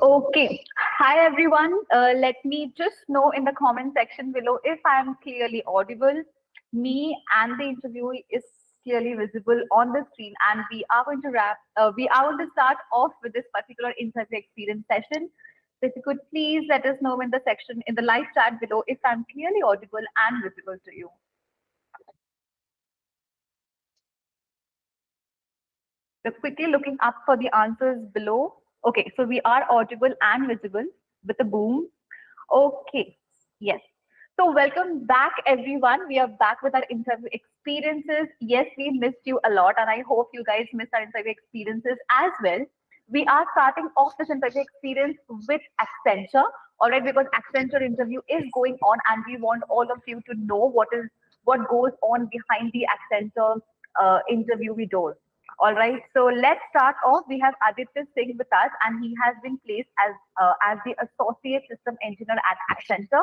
Okay. Hi, everyone. Let me just know in the comment section below if I am clearly audible. Me and the interviewee is clearly visible on the screen, and we are going to start off with this particular interview experience session. So if you could please let us know in the section, in the live chat below, if I'm clearly audible and visible to you. So quickly looking up for the answers below. Okay, so we are audible and visible with a boom. Okay, yes. So welcome back, everyone. We are back with our interview experiences. Yes, we missed you a lot, and I hope you guys missed our interview experiences as well. We are starting off this interview experience with Accenture, all right, because Accenture interview is going on, and we want all of you to know what goes on behind the Accenture interview door. All right, so let's start off. We have Aditya Singh with us, and he has been placed as the associate system engineer at Accenture.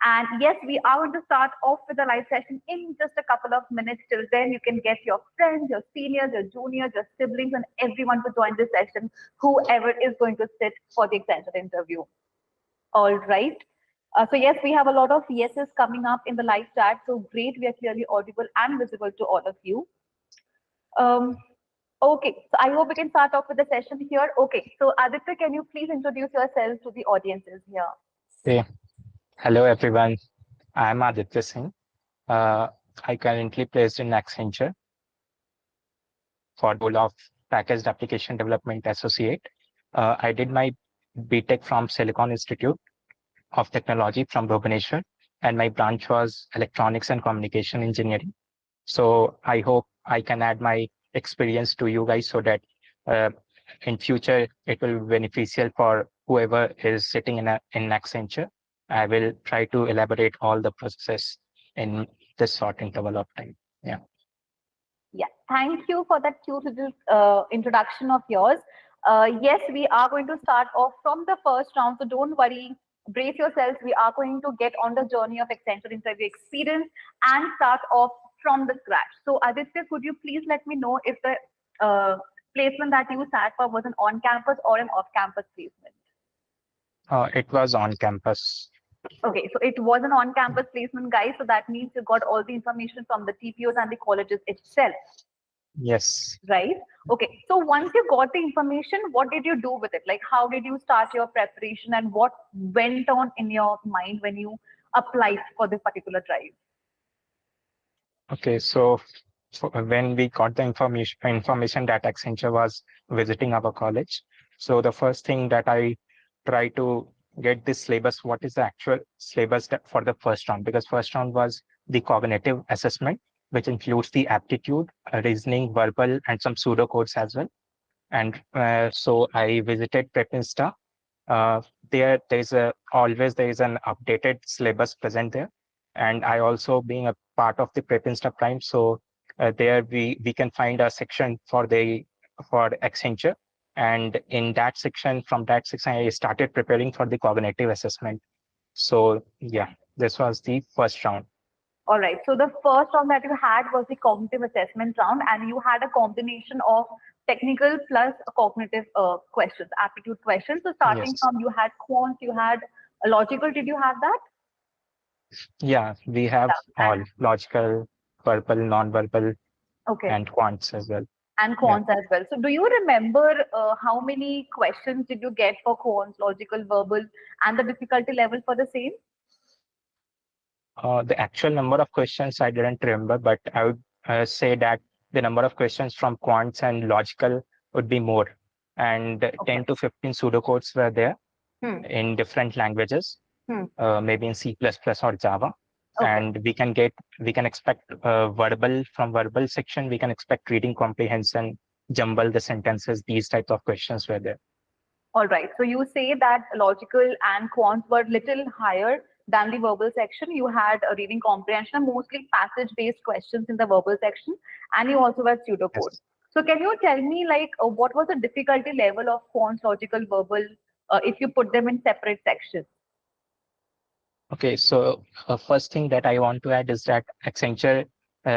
And yes, we are going to start off with the live session in just a couple of minutes. Till then, you can get your friends, your seniors, your juniors, your siblings, and everyone to join this session, whoever is going to sit for the Accenture interview. All right. So yes, we have a lot of yeses coming up in the live chat. So great, we are clearly audible and visible to all of you. Um, okay, so I hope we can start off with the session here. Okay, so Aditya, can you please introduce yourself to the audiences here? Hey, hello everyone. I'm Aditya Singh. Uh, I currently placed in Accenture for the role of Packaged Application Development Associate. I did my BTech from Silicon Institute of Technology from Bhubaneswar, and my branch was Electronics and Communication Engineering. So I hope I can add my experience to you guys so that uh, in future it will be beneficial for whoever is sitting in Accenture. I will try to elaborate all the processes in this short interval of time. Yeah. Yeah, thank you for that cute little introduction of yours. Yes, we are going to start off from the first round, so don't worry, brace yourselves. We are going to get on the journey of Accenture interview experience and start off from the scratch. So, Aditya, could you please let me know if the placement that you sat for was an on-campus or an off-campus placement? It was on campus. Okay, so it was an on-campus placement, guys. So that means you got all the information from the TPOs and the colleges itself. Yes. Right? Okay. So once you got the information, what did you do with it? Like, how did you start your preparation and what went on in your mind when you applied for this particular drive? Okay. So when we got the information that Accenture was visiting our college, so the first thing that I try to get this syllabus, what is the actual syllabus for the first round? Because first round was the cognitive assessment, which includes the aptitude, reasoning, verbal, and some pseudocodes as well. And so I visited Prepinsta. There is an updated syllabus present there, and I also being a part of the Prepinsta Prime, so there we can find a section for Accenture, and in that section, from that section, I started preparing for the cognitive assessment. So yeah, this was the first round. All right. So the first round that you had was the cognitive assessment round, and you had a combination of technical plus cognitive questions, aptitude questions. So starting Yes. from you had quant, you had logical. Did you have that? Yeah, we have Yeah. all logical, verbal, non-verbal, Okay. and quants as well. And Yeah. quants as well. So do you remember how many questions did you get for quants, logical, verbal, and the difficulty level for the same? The actual number of questions I didn't remember, but I would say that the number of questions from quants and logical would be more. And Okay. 10 to 15 pseudocodes were there Hmm. in different languages, Hmm. maybe in C++ or Java. Okay. And we can expect from verbal section, we can expect reading comprehension, jumble the sentences, these types of questions were there. All right. So you say that logical and quants were little higher than the verbal section. You had a reading comprehension, and mostly passage-based questions in the verbal section, and you also had pseudocode. Yes. So can you tell me like what was the difficulty level of quants, logical, verbal, if you put them in separate sections? Okay, so first thing that I want to add is that Accenture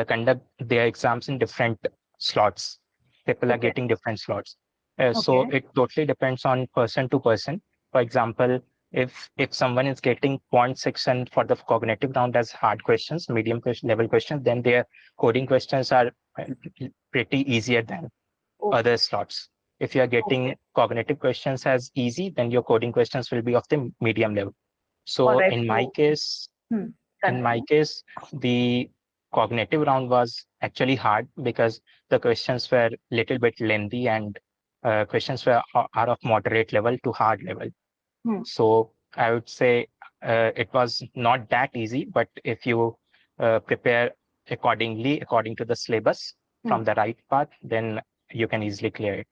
conduct their exams in different slots. People are Okay. getting different slots. So Okay. it totally depends on person to person. For example, if someone is getting 0.6 and for the cognitive round as hard questions, medium level questions, then their coding questions are pretty easier than Okay. other slots. If you are Okay. getting cognitive questions as easy, then your coding questions will be of the medium level. All So right. So, hmm, in my continue. case, the cognitive round was actually hard because the questions were little bit lengthy and questions are of moderate level to hard level. Hmm. So I would say it was not that easy, but if you prepare accordingly, according to the syllabus Hmm. from the right path, then you can easily clear it.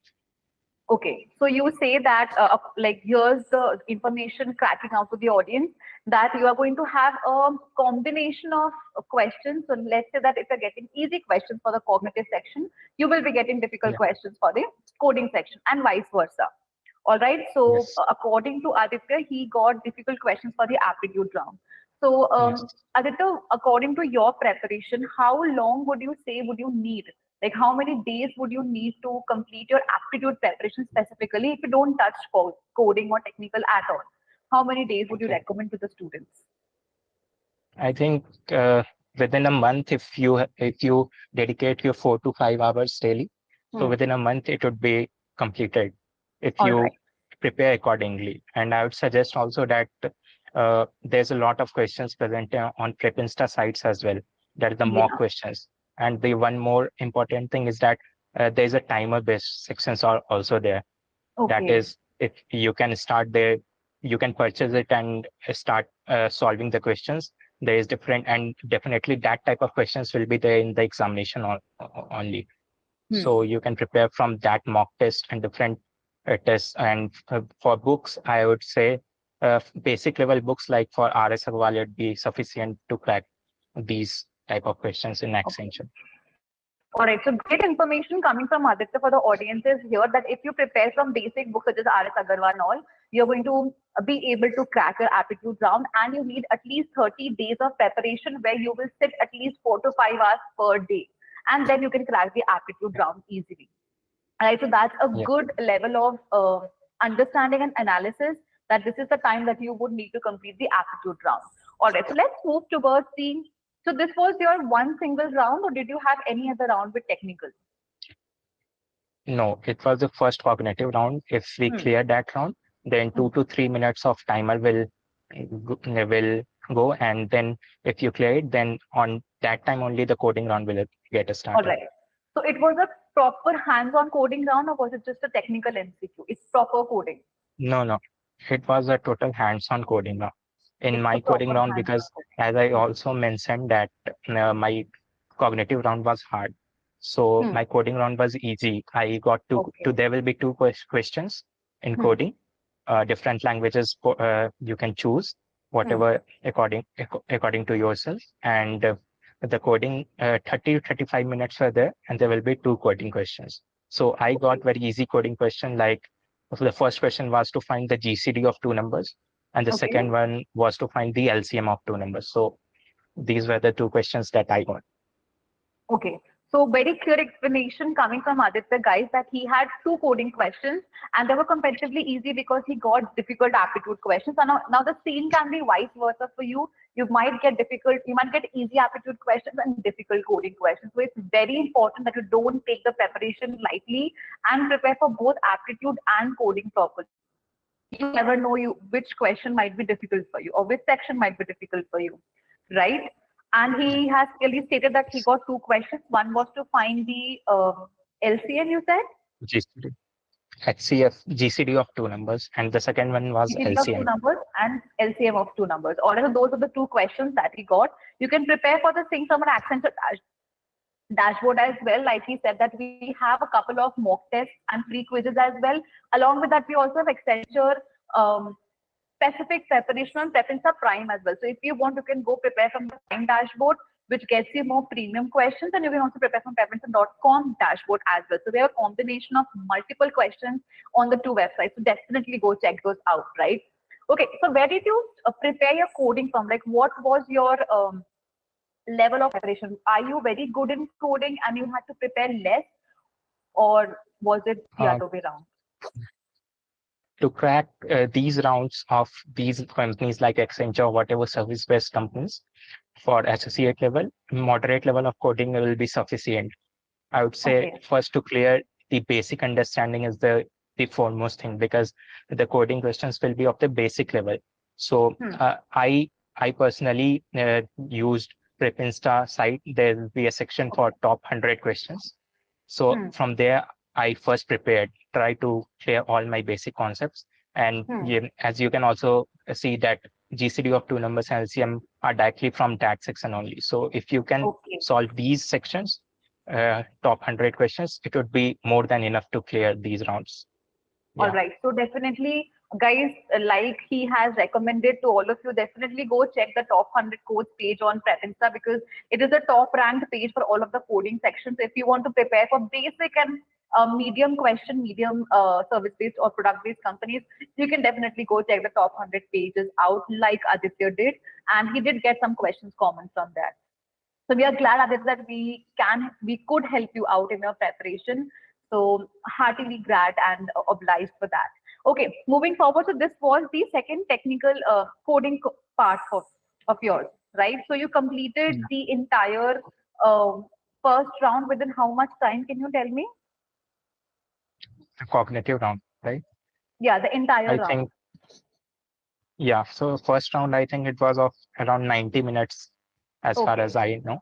Okay, so you say that like here's the information cracking out to the audience that you are going to have a combination of questions. So let's say that if you're getting easy questions for the cognitive section, you will be getting difficult Yeah. questions for the coding section and vice versa. All right. So Yes. according to Aditya, he got difficult questions for the aptitude round. So Yes. Aditya, according to your preparation, how long would you say would you need? Like how many days would you need to complete your aptitude preparation specifically if you don't touch coding or technical at all? How many days would you Okay. recommend to the students? I think within a month, if you dedicate your 4 to 5 hours daily, so Hmm. within a month it would be completed if All you right. prepare accordingly. And I would suggest also that there's a lot of questions present on Prepinsta sites as well. That is the mock Yeah. questions. And the one more important thing is that there's a timer-based sections are also there. That Okay. is, if you can start there, you can purchase it and start solving the questions. There is different, and definitely that type of questions will be there in the examination only. Hmm. So you can prepare from that mock test and different tests. And for books, I would say basic level books like for RS Agarwal would be sufficient to crack these type of questions in Okay. Accenture. All right, so great information coming from Aditya for the audiences here that if you prepare from basic books such as R.S. Agarwal and all, you're going to be able to crack your aptitude round and you need at least 30 days of preparation where you will sit at least 4 to 5 hours per day. And then you can crack the aptitude round easily. Right, so that's a Yeah. good level of understanding and analysis that this is the time that you would need to complete the aptitude round. All right, so let's move towards the. So this was your one single round, or did you have any other round with technical? No, it was the first cognitive round. If we Hmm. clear that round, then Hmm. 2 to 3 minutes of timer will go, and then if you clear it, then on that time only the coding round will get All started. right. So it was a proper hands-on coding round, or was it just a technical MCQ? It's proper coding. No, no, it was a total hands-on coding round. In It's a my coding proper round, hands-on because as I coding. also mentioned that my cognitive round was hard, so Hmm. my coding round was easy. I got to Okay. there will be two questions in Hmm. coding. Different languages you can choose Hmm. whatever according to yourself, and the coding 30 to 35 minutes are there, and there will be two coding questions. So I got Okay. very easy coding question like so the first question was to find the GCD of two numbers, and the Okay. second one was to find the LCM of two numbers. So these were the two questions that I got. Okay. So very clear explanation coming from Aditya, guys, that he had two coding questions and they were comparatively easy because he got difficult aptitude questions. And now the same can be vice versa for you. You might get easy aptitude questions and difficult coding questions. So it's very important that you don't take the preparation lightly and prepare for both aptitude and coding properly. You never know which question might be difficult for you or which section might be difficult for you, right? And Yeah. he has clearly stated that he got two questions. One was to find the LCM, you said? GCD, HCF, GCD of two numbers, and the second one was GCD of two LCM. numbers and LCM of two numbers. Or those are the two questions that he got. You can prepare for the thing from an Accenture dashboard as well. Like he said that we have a couple of mock tests and free quizzes as well. Along with that, we also have Accenture um, specific preparation on Preferenza Prime as well. So if you want, you can go prepare from the Prime dashboard, which gets you more premium questions, and you can also prepare from preferenza.com dashboard as well. So we have a combination of multiple questions on the two websites. So definitely go check those out, right? Okay, so where did you prepare your coding from? Like, what was your level of preparation? Are you very good in coding and you had to prepare less, or was it the Uh, other way around? To crack these rounds of these companies like Accenture, whatever service-based companies, for associate level, moderate level of coding will be sufficient. I would say Okay. first to clear the basic understanding is the foremost thing, because the coding questions will be of the basic level. So Hmm. I personally used Prepinsta site. There will be a section Okay. for top 100 questions. So Hmm. from there, I first prepared, try to clear all my basic concepts. And Hmm. as you can also see that GCD of two numbers and LCM are directly from that section only. So if you can Okay. solve these sections, top 100 questions, it would be more than enough to clear these rounds. All Yeah. right. So definitely, guys, like he has recommended to all of you, definitely go check the top 100 codes page on Pretinsta, because it is a top ranked page for all of the coding sections. If you want to prepare for basic and medium question, medium service based or product based companies, you can definitely go check the top 100 pages out, like Aditya did, and he did get some questions common from that. So we are glad, Aditya, that we could help you out in your preparation. So heartily glad and obliged for that. Okay, moving forward. So this was the second technical coding part of yours, right? So you completed Yeah. the entire uh, first round within how much time? Can you tell me? The cognitive round, right? Yeah, the entire I round. think, yeah. So first round, I think it was of around 90 minutes as far Okay, as I know.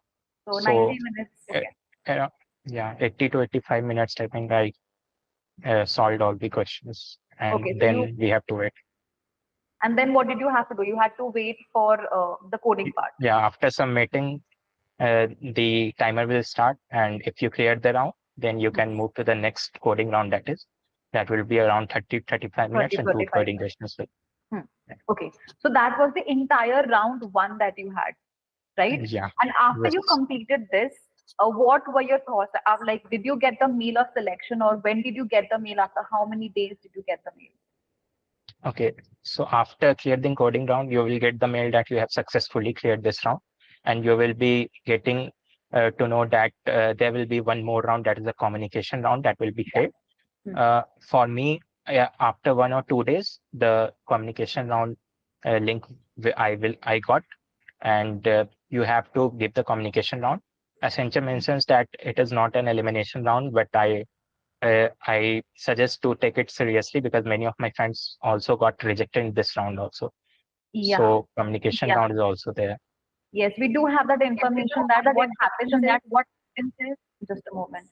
so So 90 minutes. uh, Okay. yeah, 80 to 85 minutes, I think I solved all the questions, and Okay, so you, then we have to wait. and then what did you have to do? You had to wait for the coding part. Yeah, after submitting, the timer will start, and if you clear the round, then you can move to the next coding round. That will be around 30 35 minutes, 30, and two 35 coding minutes. questions. Hmm. Okay. So that was the entire round one that you had, right? Yeah. And after you Yes. completed this, what were your thoughts? Like, did you get the mail of selection, or when did you get the mail? After how many days did you get the mail? Okay. So after clearing coding round, you will get the mail that you have successfully cleared this round, and you will be getting to know that there will be one more round, that is a communication round, that will be Yeah. held. Hmm. For me, after 1 or 2 days, the communication round link I got, and you have to give the communication round. Accenture mentions that it is not an elimination round, but I suggest to take it seriously, because many of my friends also got rejected in this round also. Yeah. So communication Yeah. round is also there. Yes, we do have that Yes, we do information that have that what happens information is, that what happens is, just a moment.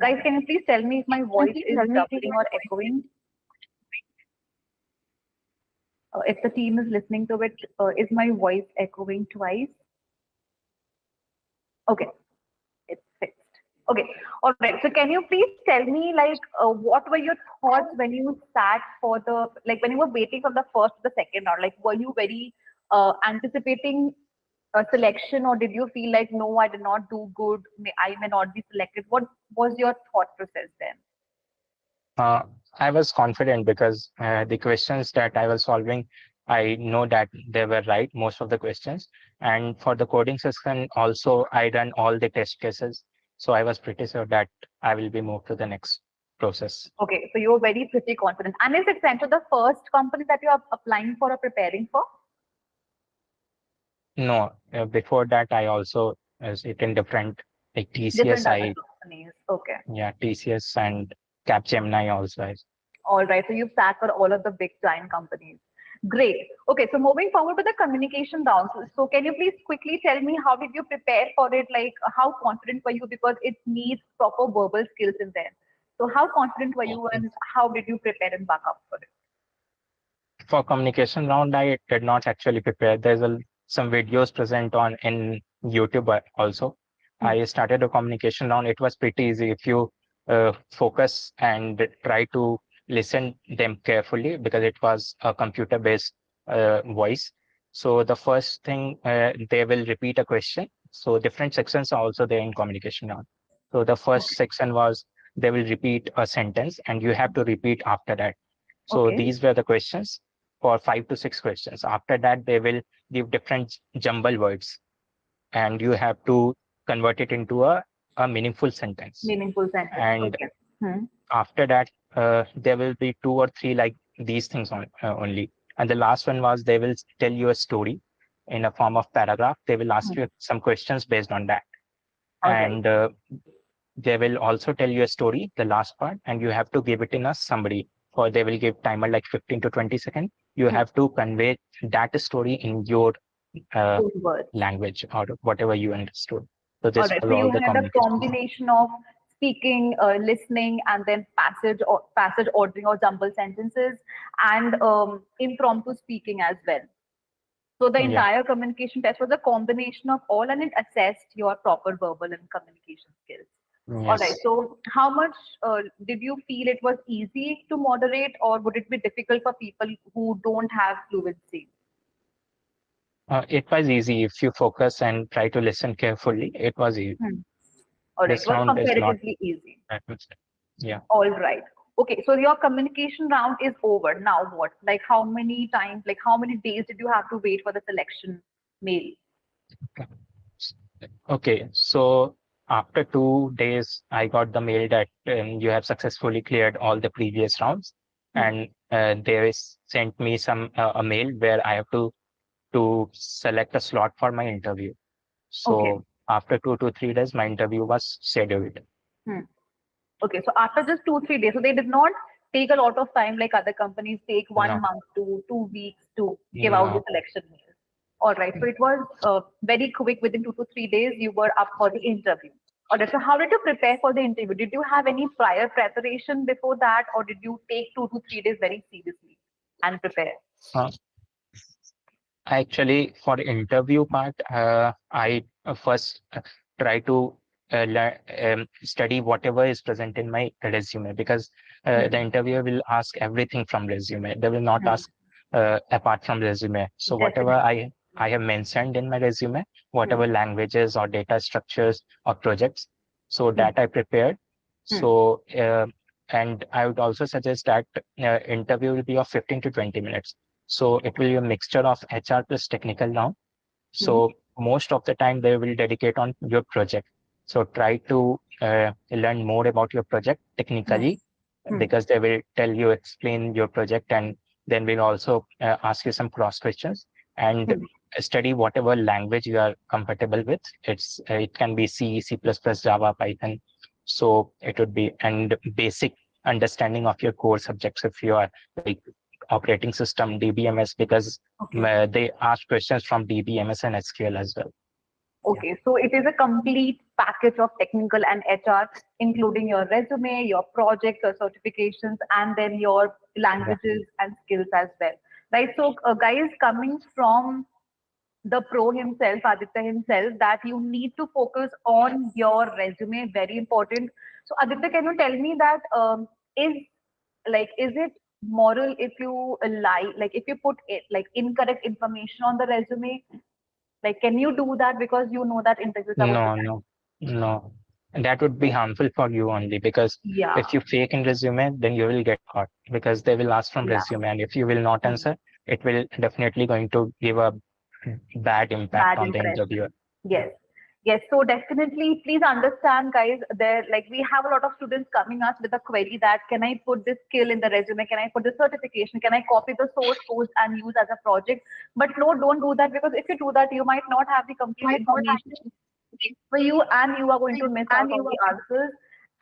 Guys, can you please tell me if my can you voice please is tell me if doubling my or voice is echoing? If the team is listening to it, is my voice echoing twice? Okay. It's fixed. Okay. All right. So can you please tell me, like, what were your thoughts when you sat for like, when you were waiting from the first to the second round? Like, were you very anticipating a selection, or did you feel like, no, I did not do good, I may not be selected? What was your thought process then? Uh, I was confident, because the questions that I was solving, I know that they were right, most of the questions. And for the coding section, also, I done all the test cases. So I was pretty sure that I will be moved to the next process. Okay, so you're very pretty confident. And is Accenture the first company that you are applying for or preparing for? No, before that, I also sit in different, like Different TCS, other companies. Okay. yeah, TCS and Capgemini also. All right. So you've sat for all of the big giant companies. Great. Okay. So moving forward to the communication round. So can you please quickly tell me, how did you prepare for it? Like, how confident were you? Because it needs proper verbal skills in there. So how confident were you, and how did you prepare and back up for it? For communication round, I did not actually prepare. Some videos present on in YouTube also. Hmm. I started a communication round. It was pretty easy if you focus and try to listen them carefully, because it was a computer-based voice. So the first thing, they will repeat a question. So different sections are also there in communication round. So the first Okay. section was, they will repeat a sentence, and you have to repeat after that. So Okay. these were the questions for 5 to 6 questions. After that, they will give different jumble words, and you have to convert it into a meaningful sentence. Meaningful sentence. And Okay. Hmm. after that, there will be 2 or 3 like these things only. And the last one was they will tell you a story in a form of paragraph. They will ask Hmm. you some questions based on that. All right. And they will also tell you a story, the last part, and you have to give it in a summary. Or they will give timer like 15 to 20 seconds. You Hmm. have to convey that story in your uh, Those words. language or whatever you understood. So All this right. was So you all the had a communication. combination of speaking, listening, and then passage ordering or jumble sentences, and impromptu speaking as well. So the Yeah. entire communication test was a combination of all, and it assessed your proper verbal and communication skills. All right. Yes. So how much did you feel it was easy to moderate, or would it be difficult for people who don't have fluency? It was easy if you focus and try to listen carefully. It was easy. Hmm. All right. It This was round is not comparatively easy. that much. Yeah. All right. Okay, so your communication round is over. Now what? Like how many times, like how many days did you have to wait for the selection mail? Okay. So after 2 days, I got the mail that you have successfully cleared all the previous rounds, Hmm. and they sent me some a mail where I have to select a slot for my interview. Okay. So after 2 to 3 days, my interview was scheduled. Hmm. Okay, so after just 2, 3 days, so they did not take a lot of time like other companies take No, 1 month to 2 weeks to give out the no. selection mail. All right, so it was very quick. Within 2 to 3 days, you were up for the interview. All right, so how did you prepare for the interview? Did you have any prior preparation before that, or did you take 2 to 3 days very seriously and prepare? Uh, Actually, for the interview part, I first try to study whatever is present in my resume, because the Hmm. interviewer will ask everything from resume. They will not Hmm. ask apart from resume. So whatever Definitely. I have mentioned in my resume, Hmm. whatever languages or data structures or projects, so Hmm. that I prepared. Hmm. So and I would also suggest that interview will be of 15 to 20 minutes. So it will be a mixture of HR plus technical now. Hmm. So most of the time they will dedicate on your project. So try to learn more about your project Hmm. technically, Hmm. because they will tell you, explain your project, and then we'll also ask you some cross questions, and Hmm. study whatever language you are compatible with. It can be C, C++, Java, Python. So it would be and basic understanding of your core subjects if you are like operating system, DBMS, because Okay. they ask questions from DBMS and SQL as well. Yeah. Okay, so it is a complete package of technical and HR, including your resume, your project, your certifications, and then your Yeah. languages and skills as well. Right. So, guys, coming from the pro himself, Aditya himself, that you need to focus on your resume. Very important. So, Aditya, can you tell me that is is it moral if you lie, like if you put it like incorrect information on the resume? Like, can you do that because you know that interviews are going to No, no, no. And that would be harmful for you only, because Yeah, if you fake in resume, then you will get caught, because they will ask from yeah. resume, and if you will not Hmm. answer, it will definitely going to give a bad impact Bad on the impression. interviewer. Yeah. Yes. Yes. So definitely please understand, guys, there like we have a lot of students coming us with a query that can I put this skill in the resume? Can I put the certification? Can I copy the source code and use as a project? But no, don't do that, because if you do that, you might not have the complete information for you, and you are going to miss out on the answers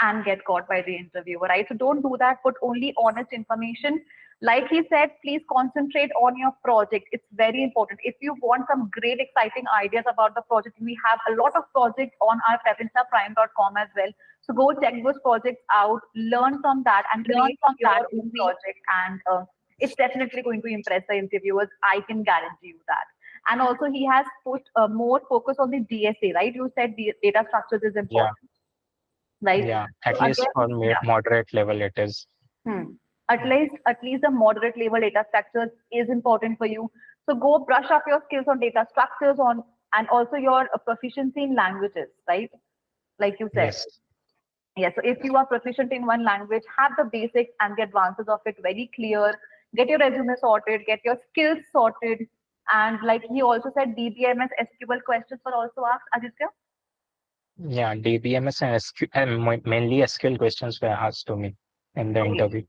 and get caught by the interviewer, right? So don't do that. Put only honest information. Like he said, please concentrate on your project. It's very important. If you want some great exciting ideas about the project, we have a lot of projects on our prepensaprime.com as well. So go check those projects out, learn from that, and create your own project, and it's definitely going to impress the interviewers. I can guarantee you that. And also, he has put more focus on the DSA, right? You said the data structures is Yeah. important, right? Yeah. So At least again, for yeah, moderate level, it is. hmm. At least the moderate level data structures is important for you. So go brush up your skills on data structures on, and also your proficiency in languages, right? Like you said. Yes. Yeah, so if you are proficient in one language, have the basics and the advances of it very clear. Get your resume sorted, get your skills sorted. And like he also said, DBMS SQL questions were also asked, Aditya. Yeah. DBMS and SQL, and mainly SQL questions were asked to me. in the Okay. interview.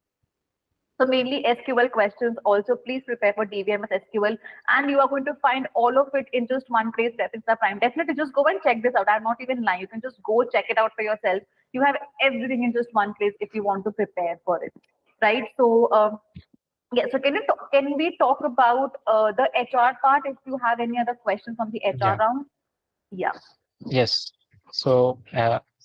So mainly SQL questions. Also, please prepare for DVMS SQL, and you are going to find all of it in just one place. That is the Prime. Definitely, just go and check this out. I'm not even lying. You can just go check it out for yourself. You have everything in just one place if you want to prepare for it, right? So, yeah. So, can we talk about the HR part? If you have any other questions on the HR Yeah. round, yeah. Yes. So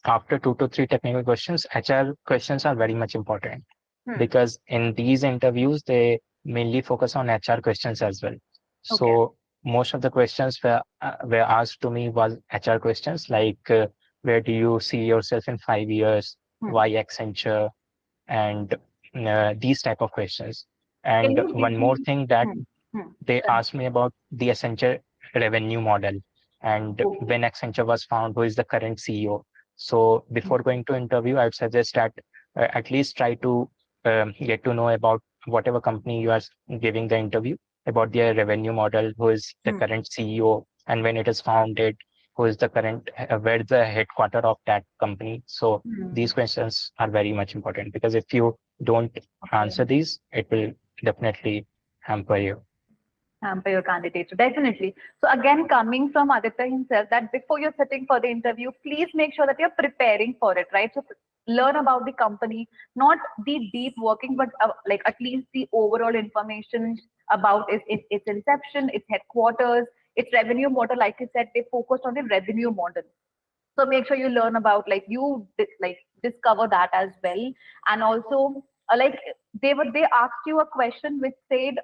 after 2 to 3 technical questions, HR questions are very much important Hmm. because in these interviews, they mainly focus on HR questions as well. Okay. So most of the questions were asked to me was HR questions like where do you see yourself in 5 years? Hmm. Why Accenture? And these type of questions. Can And you give one more me? thing that Hmm. Hmm. they Correct. asked me about the Accenture revenue model and Okay. when Accenture was found, who is the current CEO. So Hmm. before going to interview, I would suggest that at least try to get to know about whatever company you are giving the interview, about their revenue model, who is the Hmm. current CEO, and when it is founded, who is the current, where the headquarter of that company. So Hmm. these questions are very much important because if you don't Okay. answer these, it will definitely hamper you. Hamper your candidature. Definitely. So again, coming from Aditya himself, that before you're sitting for the interview, please make sure that you're preparing for it, right? So learn about the company, not the deep working, but like at least the overall information about its inception, its headquarters, its revenue model. Like I said, they focused on the revenue model. So make sure you learn about like like discover that as well. And also like they asked you a question which said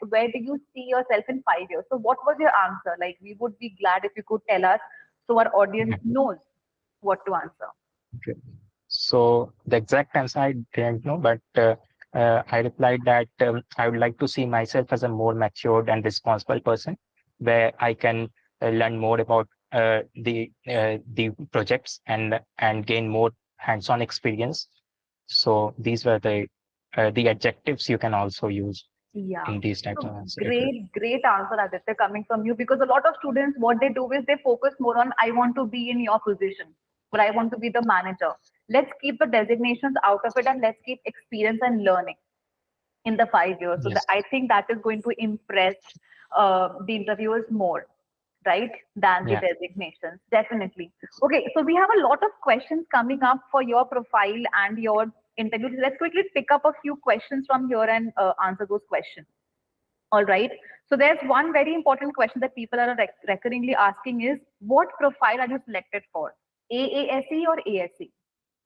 where do you see yourself in 5 years. So what was your answer? Like we would be glad if you could tell us so our audience knows what to answer. Okay. So the exact answer I didn't know, but I replied that I would like to see myself as a more matured and responsible person, where I can learn more about the projects and gain more hands-on experience. So these were the adjectives you can also use Yeah. in these types So of answer. great answer, Aditya, coming from you, because a lot of students, what they do is they focus more on, I want to be in your position, or I want to be the manager. Let's keep the designations out of it and let's keep experience and learning in the 5 years. So Yes. I think that is going to impress the interviewers more, right, than the Yeah. designations. Definitely. Okay, so we have a lot of questions coming up for your profile and your interview. Let's quickly pick up a few questions from here and answer those questions. All right. So there's one very important question that people are recurringly asking is, what profile are you selected for? AASE or ASE?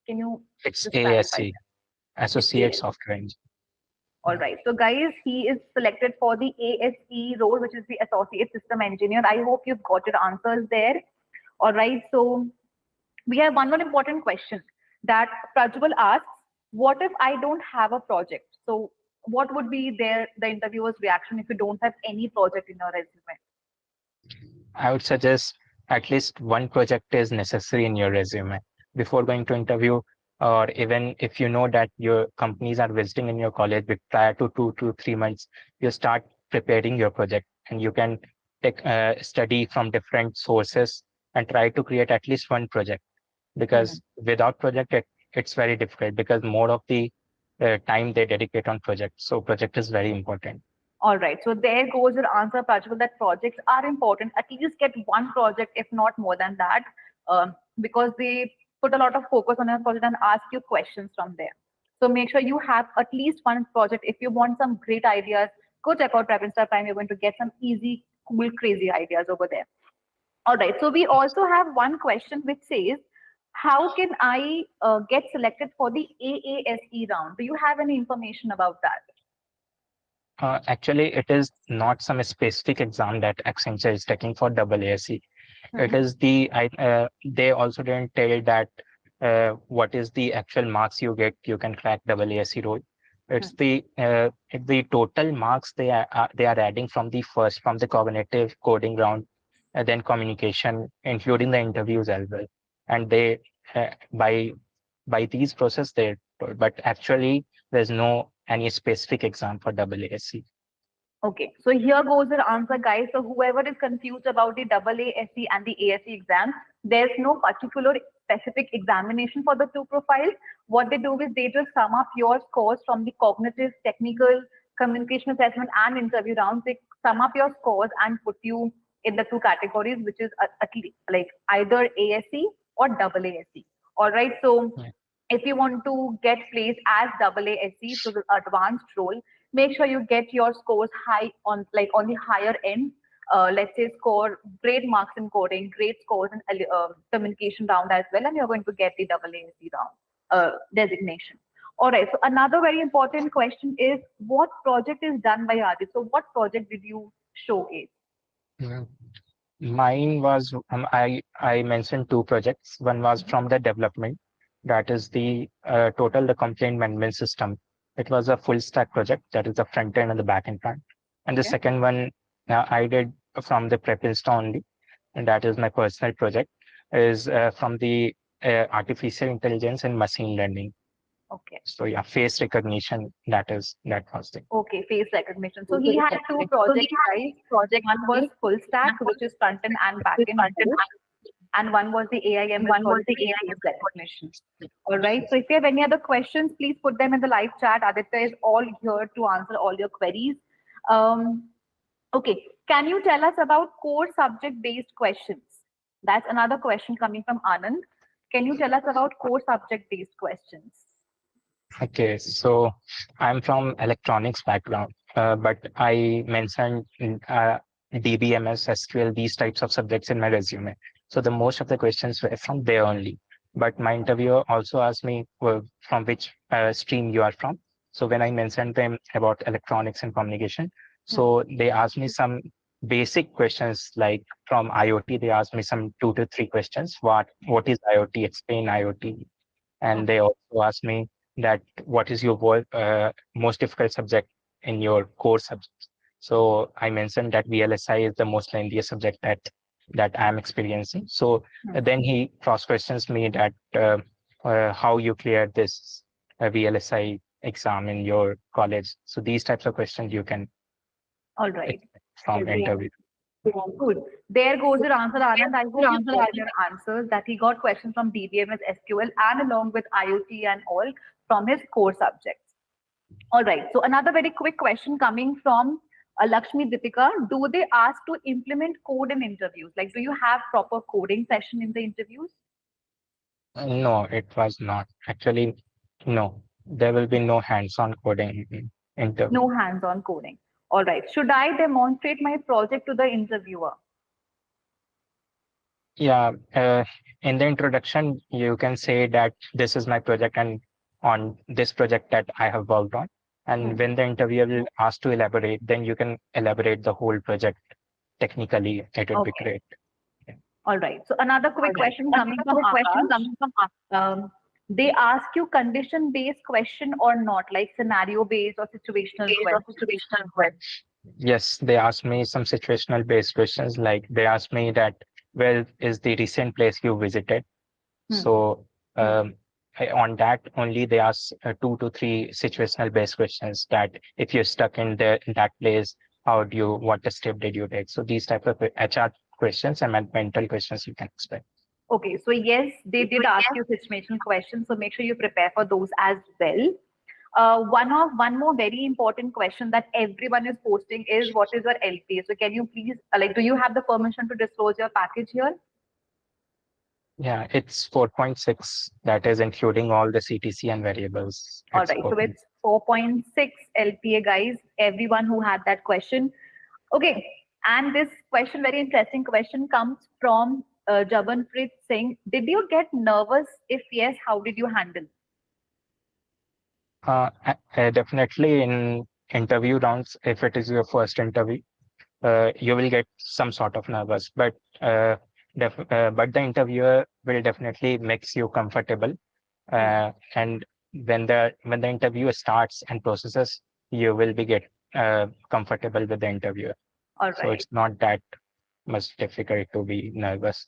Can you It's just clarify ASC, that? It's Associate ASE. Software Engineer. All Yeah. right. So guys, he is selected for the ASE role, which is the Associate System Engineer. I hope you've got your answers there. All right. So we have one more important question that Prajwal asks, what if I don't have a project? So what would be the interviewer's reaction if you don't have any project in your resume? I would suggest at least one project is necessary in your resume before going to interview, or even if you know that your companies are visiting in your college prior to 2 to 3 months, you start preparing your project and you can take study from different sources and try to create at least one project Hmm. because without project it's very difficult because more of the time they dedicate on project. So project is very important. All right. So there goes your answer, Prajwal, that projects are important. At least get one project, if not more than that, because they put a lot of focus on your project and ask you questions from there. So make sure you have at least one project. If you want some great ideas, go check out Previn Prime. You're going to get some easy, cool, crazy ideas over there. All right. So we also have one question which says, how can I get selected for the AASE round? Do you have any information about that? Actually, it is not some specific exam that Accenture is taking for AASE. It Hmm. is they also didn't tell that what is the actual marks you get. You can crack AASE role. Hmm. It's the total marks they are adding from the cognitive coding round, and then communication, including the interviews as well. And they by these process they but actually there's no any specific exam for AASE. Okay, so here goes your answer, guys. So whoever is confused about the AASE and the ASE exam, there's no particular specific examination for the two profiles. What they do is they just sum up your scores from the cognitive, technical, communication assessment, and interview rounds. They sum up your scores and put you in the two categories, which is at least like either ASC or double ASC. All right. So Yeah. if you want to get placed as double ASC, so the advanced role, make sure you get your scores high on like on the higher end. Let's say score great marks in coding, great scores in communication round as well, and you're going to get the double ASC round designation. All right. So another very important question is what project is done by Adi? So what project did you showcase? Mm. Mine was I mentioned two projects. One was Mhm. from the development, that is the the complaint management system. It was a full stack project, that is the front end and the back end part. And the Okay. second one I did from the prep insta only, and that is my personal project, is from the artificial intelligence and machine learning. Okay. So yeah, face recognition. That was the. Okay, face recognition. So he So had two projects, guys. One was full stack, which is front end and back end both, and one was the AI/ML algorithm face recognition. All right. So if you have any other questions, please put them in the live chat. Aditya is all here to answer all your queries. Um, okay. Can you tell us about core subject based questions? That's another question coming from Anand. Can you tell us about core subject based questions? Okay, so I'm from electronics background, but I mentioned DBMS, SQL, these types of subjects in my resume. So the most of the questions were from there only. But my interviewer also asked me from which stream you are from. So when I mentioned them about electronics and communication, Hmm. so they asked me some basic questions like from IoT. They asked me some 2 to 3 questions. What is IoT? Explain IoT. And Okay. they also asked me that what is your most difficult subject in your core subjects. So I mentioned that VLSI is the most lengthiest subject that I'm experiencing. So Hmm. then he cross questions me that how you cleared this VLSI exam in your college. So these types of questions you can All right. expect from interview. Good. There goes your answer, Anand. I hope you got your answers that he got questions from DBMS, SQL, and along with IoT and all from his core subjects. All right. So another very quick question coming from Lakshmi Deepika. Do they ask to implement code in interviews? Like, do you have proper coding session in the interviews? No, it was not. Actually, no. There will be no hands-on coding in interview. No hands-on coding. All right. Should I demonstrate my project to the interviewer? Yeah, in the introduction, you can say that this is my project and on this project that I have worked on. And Hmm. when the interviewer will ask to elaborate, then you can elaborate the whole project technically. It would be Okay. great. All right. So another quick question coming from Akash. They ask you condition based question or not, like scenario based or situational question. Yes, they asked me some situational based questions. Like they asked me that where is the recent place you visited? Hmm. So on that only they ask 2 to 3 situational based questions that if you're stuck in that place, what the step did you take? So these type of HR questions and mental questions you can expect. Okay, so yes, they did ask you situational questions, so make sure you prepare for those as well. One more very important question that everyone is posting is what is your LPA? So can you please like do you have the permission to disclose your package here? Yeah, it's 4.6. That is including all the CTC and variables. All It's right, so 4. it's 4.6 LPA, guys. Everyone who had that question. Okay, and this question, very interesting question, comes from Jabanpreet Singh. Did you get nervous? If yes, how did you handle? Definitely in interview rounds, if it is your first interview, you will get some sort of nervous, but the interviewer will definitely makes you comfortable. Hmm. And when the interview starts and processes, you will be get comfortable with the interviewer. All So right. it's not that much difficult to be nervous.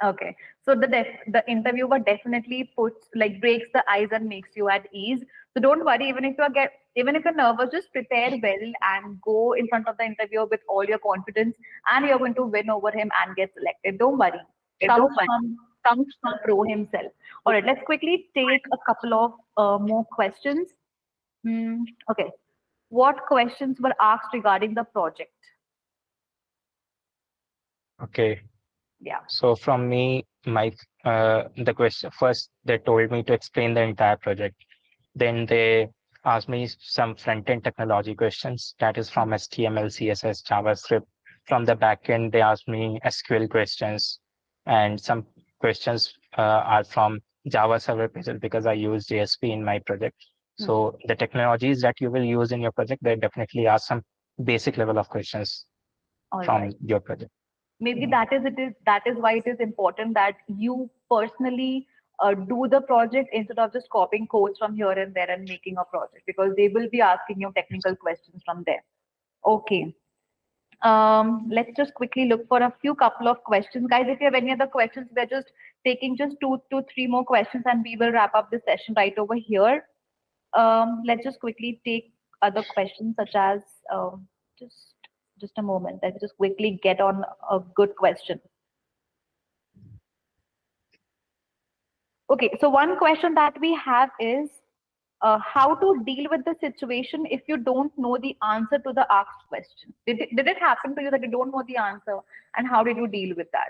Okay. So the interviewer definitely puts like breaks the ice and makes you at ease. So don't worry, even if you're nervous, just prepare well and go in front of the interviewer with all your confidence, and you're going to win over him and get selected. Don't worry. Some comes from Pro himself. All right, let's quickly take a couple of more questions. Okay, what questions were asked regarding the project? Okay. Yeah. So from me, the question first, they told me to explain the entire project. Then they asked me some front-end technology questions, that is from HTML, CSS, JavaScript. From the backend, they asked me SQL questions, and some questions are from Java server pages because I use JSP in my project. So the technologies that you will use in your project, they definitely ask some basic level of questions All from right. your project. Maybe that is why it is important that you personally do the project instead of just copying codes from here and there and making a project, because they will be asking you technical questions from there. Okay. Let's just quickly look for a few couple of questions, guys. If you have any other questions, we're just taking just two to three more questions and we will wrap up this session right over here. Let's just quickly take other questions, such as just just a moment. Let's just quickly get on a good question. Okay, so one question that we have is how to deal with the situation if you don't know the answer to the asked question. Did it happen to you that you don't know the answer, and how did you deal with that?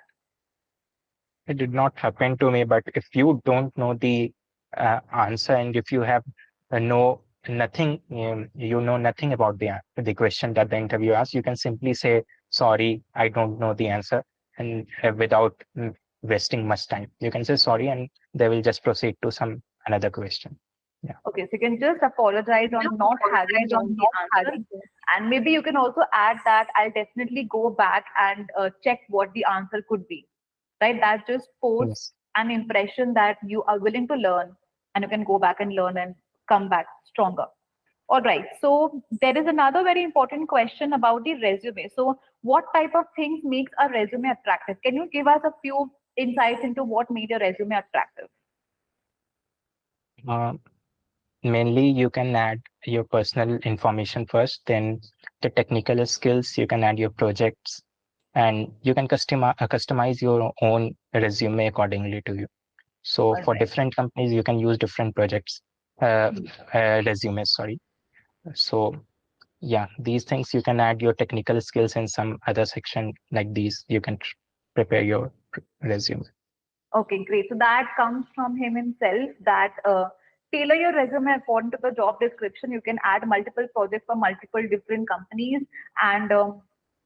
It did not happen to me, but if you don't know the answer and if you have know nothing, you know nothing about the question that the interview asks, you can simply say, sorry, I don't know the answer. And without wasting much time, you can say sorry and they will just proceed to some another question. Yeah. Okay, so you can just apologize on not having known the answer. And maybe you can also add that I'll definitely go back and check what the answer could be. Right? That just posts Yes. an impression that you are willing to learn, and you can go back and learn and come back stronger. All right. So there is another very important question about the resume. So what type of things makes a resume attractive? Can you give us a few insights into what made your resume attractive? Uh, Mainly, you can add your personal information first, then the technical skills, you can add your projects, and you can customize your own resume accordingly to you. So All for right. different companies, you can use different projects, resumes, sorry. So yeah, these things you can add your technical skills in some other section like these. You can prepare your resume. Okay, great. So that comes from him himself, that tailor your resume according to the job description. You can add multiple projects for multiple different companies, and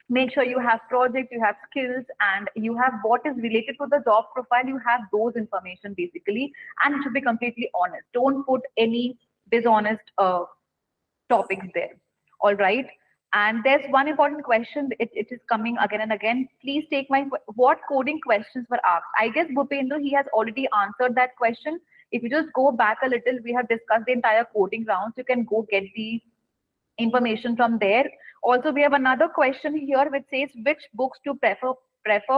make sure you have projects, you have skills, and you have what is related to the job profile. You have those information basically, and it should be completely honest. Don't put any dishonest topics there. All right. And there's one important question. It is coming again and again. Please take what coding questions were asked. I guess Bhupendra, he has already answered that question. If you just go back a little, we have discussed the entire coding rounds. You can go get the information from there. Also, we have another question here which says which books to prefer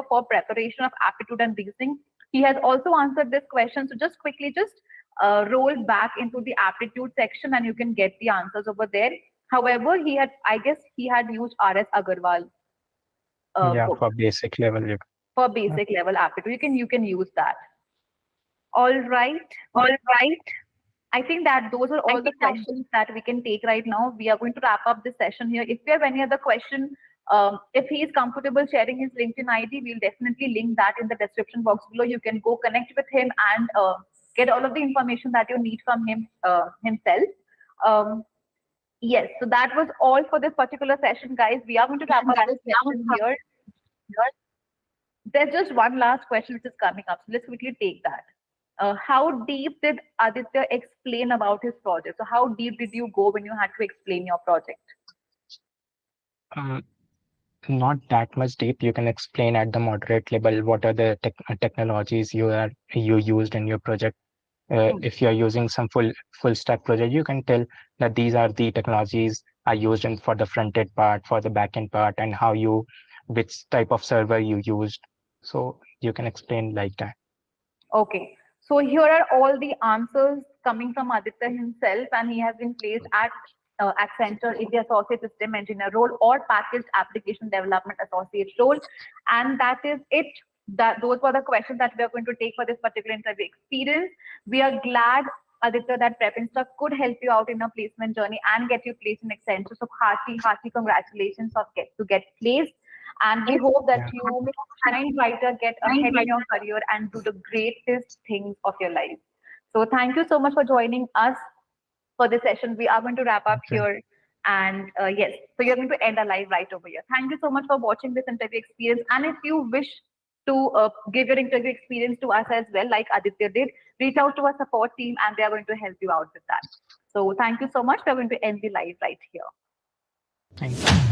for preparation of aptitude and reasoning. He has also answered this question. So just quickly, just roll back into the aptitude section and you can get the answers over there. However, I guess he had used R.S. Agarwal Yeah, book for basic level. for Uh, basic level aptitude. You can use that. All right. All right. I think that those are I all the think that questions that we can take right now. We are going to wrap up this session here. If you have any other question, if he is comfortable sharing his LinkedIn ID, we'll definitely link that in the description box below. You can go connect with him and get all of the information that you need from him himself. Um, yes, so that was all for this particular session, guys. We are going to wrap up that this is now session here. There's just one last question which is coming up. So let's quickly take that. How deep did Aditya explain about his project? So how deep did you go when you had to explain your project? um, not that much deep. You can explain at the moderate level what are the technologies you used in your project. Hmm. If you are using some full stack project, you can tell that these are the technologies I used in for the front end part, for the back end part, and which type of server you used. So you can explain like that. Okay. So here are all the answers coming from Aditya himself, and he has been placed at Accenture in the Associate System Engineer role or Packaged Application Development Associate role. And that is it that those were the questions that we are going to take for this particular interview experience. We are glad, Aditya, that Prep Insta could help you out in a placement journey and get you placed in Accenture. So hearty congratulations of to get placed. And we hope that Yeah. you shine brighter, get ahead in your career, and do the greatest things of your life. So thank you so much for joining us for this session. We are going to wrap up Okay. here. And yes, so you're going to end our live right over here. Thank you so much for watching this interview experience. And if you wish to give your interview experience to us as well, like Aditya did, reach out to our support team and they are going to help you out with that. So thank you so much. We're going to end the live right here. Thank you.